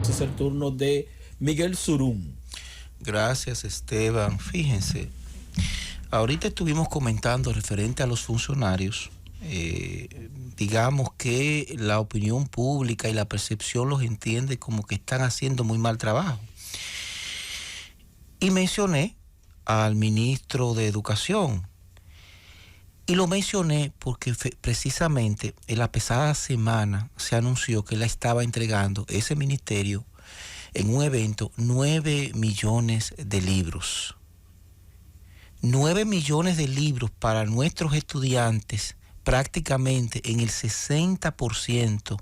Este es el turno de Miguel Surum. Gracias, Esteban. Fíjense, ahorita estuvimos comentando referente a los funcionarios. Digamos que la opinión pública y la percepción los entiende como que están haciendo muy mal trabajo. Y mencioné al ministro de Educación. Y lo mencioné porque precisamente en la pasada semana se anunció que él estaba entregando ese ministerio en un evento 9 millones de libros. 9 millones de libros para nuestros estudiantes prácticamente en el 60%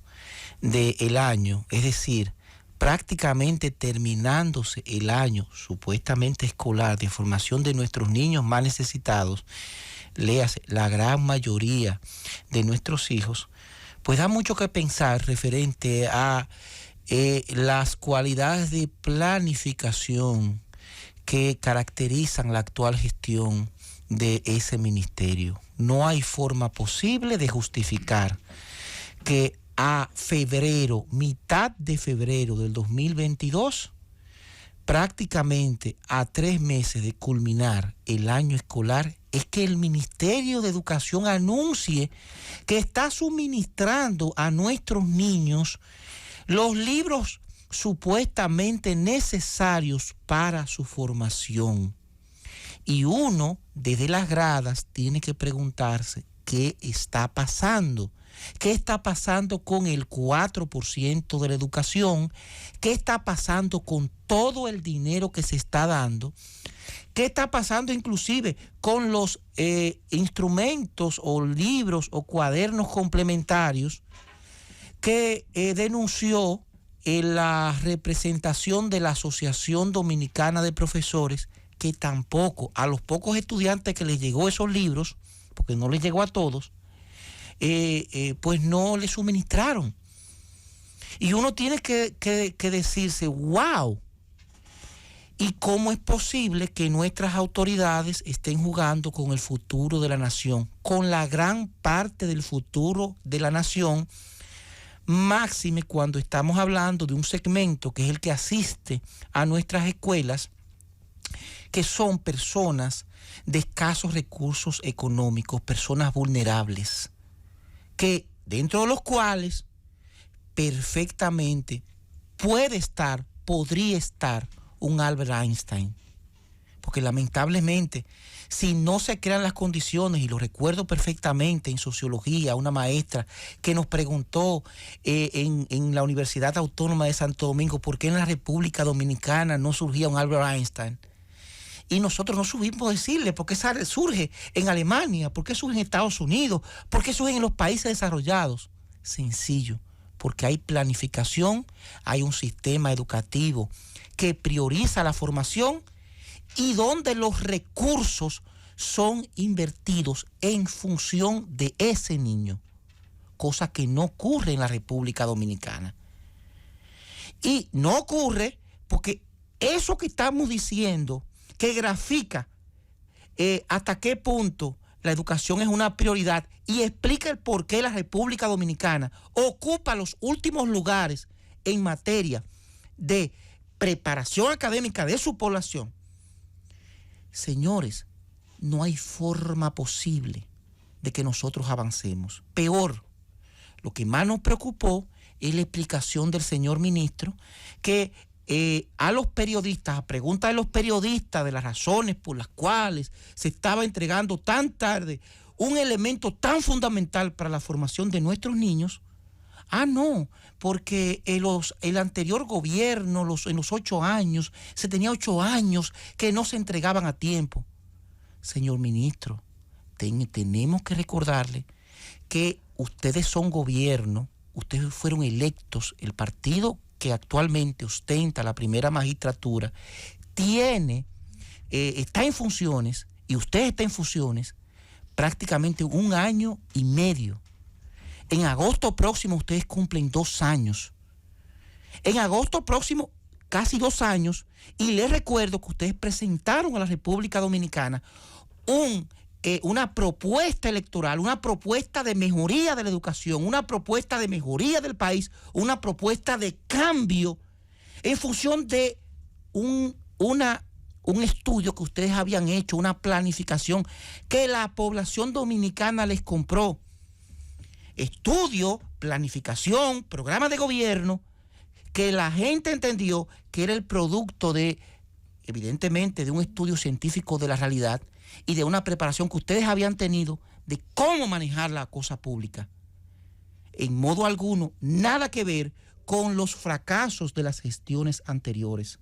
del año, es decir, prácticamente terminándose el año supuestamente escolar de formación de nuestros niños más necesitados, léase, la gran mayoría de nuestros hijos, pues da mucho que pensar referente a las cualidades de planificación que caracterizan la actual gestión de ese ministerio. No hay forma posible de justificar que a febrero, mitad de febrero del 2022, prácticamente a 3 meses de culminar el año escolar, es que el Ministerio de Educación anuncie que está suministrando a nuestros niños los libros supuestamente necesarios para su formación. Y uno, desde las gradas, tiene que preguntarse qué está pasando. ¿Qué está pasando con el 4% de la educación? ¿Qué está pasando con todo el dinero que se está dando? ¿Qué está pasando inclusive con los instrumentos o libros o cuadernos complementarios que denunció la representación de la Asociación Dominicana de Profesores, que tampoco a los pocos estudiantes que les llegó esos libros, porque no les llegó a todos, pues no le suministraron? Y uno tiene que decirse, wow, ¿y cómo es posible que nuestras autoridades estén jugando con el futuro de la nación, con la gran parte del futuro de la nación, máxime cuando estamos hablando de un segmento que es el que asiste a nuestras escuelas, que son personas de escasos recursos económicos, personas vulnerables, que dentro de los cuales perfectamente podría estar un Albert Einstein? Porque lamentablemente, si no se crean las condiciones, y lo recuerdo perfectamente en sociología, una maestra que nos preguntó en la Universidad Autónoma de Santo Domingo por qué en la República Dominicana no surgía un Albert Einstein. Y nosotros no supimos decirle por qué surge en Alemania, por qué surge en Estados Unidos, por qué surge en los países desarrollados. Sencillo, porque hay planificación, hay un sistema educativo que prioriza la formación y donde los recursos son invertidos en función de ese niño, cosa que no ocurre en la República Dominicana. Y no ocurre porque eso que estamos diciendo, que grafica hasta qué punto la educación es una prioridad y explica el por qué la República Dominicana ocupa los últimos lugares en materia de preparación académica de su población. Señores, no hay forma posible de que nosotros avancemos. Peor, lo que más nos preocupó es la explicación del señor ministro, que a los periodistas, a pregunta de los periodistas de las razones por las cuales se estaba entregando tan tarde un elemento tan fundamental para la formación de nuestros niños. No, porque el anterior gobierno, en los 8 años, se tenía 8 años que no se entregaban a tiempo. Señor ministro, tenemos que recordarle que ustedes son gobierno, ustedes fueron electos, el partido que actualmente ostenta la primera magistratura está en funciones, y usted está en funciones prácticamente 1 año y medio. En agosto próximo ustedes cumplen 2 años. En agosto próximo, casi 2 años. Y les recuerdo que ustedes presentaron a la República Dominicana una propuesta electoral, una propuesta de mejoría de la educación, una propuesta de mejoría del país, una propuesta de cambio en función de un estudio que ustedes habían hecho, una planificación que la población dominicana les compró. Estudio, planificación, programa de gobierno, que la gente entendió que era el producto de, evidentemente, de un estudio científico de la realidad y de una preparación que ustedes habían tenido de cómo manejar la cosa pública. En modo alguno, nada que ver con los fracasos de las gestiones anteriores.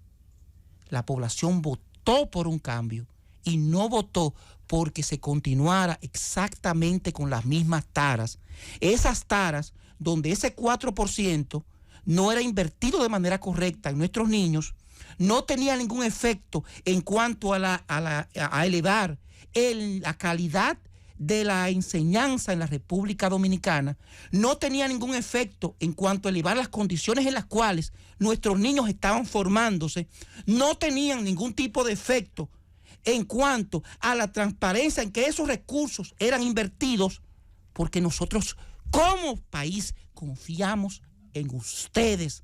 La población votó por un cambio y no votó porque se continuara exactamente con las mismas taras. Esas taras donde ese 4% no era invertido de manera correcta en nuestros niños, no tenía ningún efecto en cuanto a elevar la calidad de la enseñanza en la República Dominicana, no tenía ningún efecto en cuanto a elevar las condiciones en las cuales nuestros niños estaban formándose, no tenían ningún tipo de efecto en cuanto a la transparencia en que esos recursos eran invertidos, porque nosotros como país confiamos en ustedes,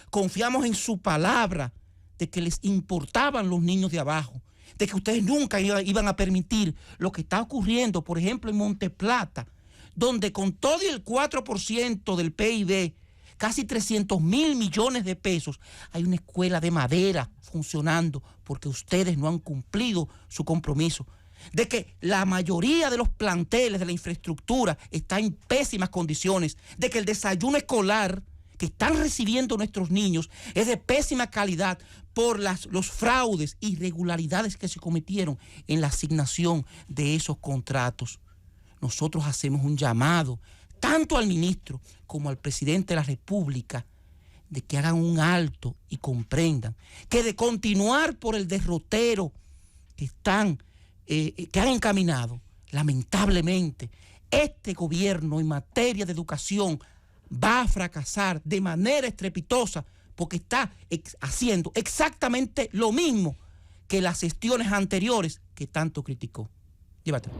confiamos en su palabra de que les importaban los niños de abajo, de que ustedes nunca iban a permitir lo que está ocurriendo, por ejemplo, en Monteplata, donde con todo el 4% del PIB, casi 300 mil millones de pesos, hay una escuela de madera funcionando porque ustedes no han cumplido su compromiso. De que la mayoría de los planteles de la infraestructura está en pésimas condiciones, de que el desayuno escolar que están recibiendo nuestros niños es de pésima calidad por los fraudes, irregularidades que se cometieron en la asignación de esos contratos. Nosotros hacemos un llamado tanto al ministro como al presidente de la República de que hagan un alto y comprendan que de continuar por el derrotero que han encaminado, lamentablemente, este gobierno en materia de educación va a fracasar de manera estrepitosa porque está haciendo exactamente lo mismo que las gestiones anteriores que tanto criticó. Llévatelo.